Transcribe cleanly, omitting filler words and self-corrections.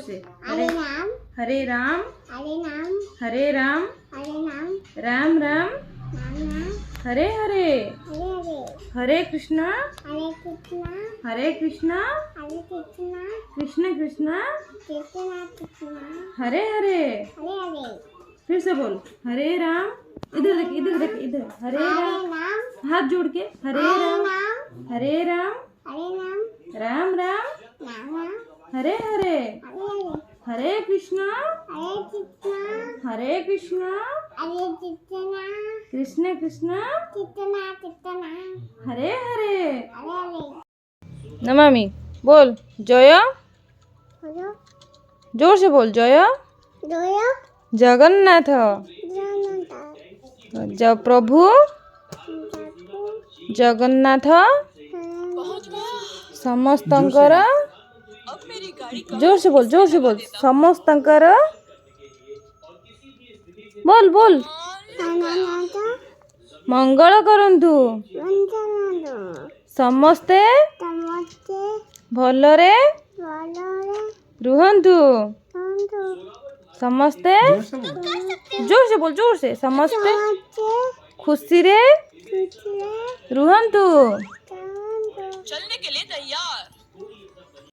से हरे राम हरे राम हरे नाम हरे राम हरे नाम राम राम नाम नाम हरे हरे हरे हरे हरे कृष्णा हरे कृष्णा हरे कृष्णा हरे कृष्णा कृष्ण कृष्णा कृष्णा कृष्णा हरे हरे। हरे हरे फिर से बोल हरे राम। इधर देख इधर देख इधर हरे हरे राम। नाम हाथ जोड़ के हरे हरे राम नाम हरे राम हरे नाम राम राम नाम नाम हरे हरे हरे हरे हरे कृष्णा हरे कृष्णा हरे कृष्णा हरे कृष्णा कृष्ण कृष्णा कृष्णा कृष्णा हरे हरे। हरे हरे नमामि बोल जय बोलो जोर से बोल जय जोया जगन्नाथ जनता जब प्रभु जगन्नाथ समस्तंकर जोर से बोल समस्तंकर बोल बोल मंगल करंतु समस्ते भलरे रुहंतु समस्ते जोर से बोल जोर से समस्ते खुशी रे रुहंतु। चलने के लिए तैयार।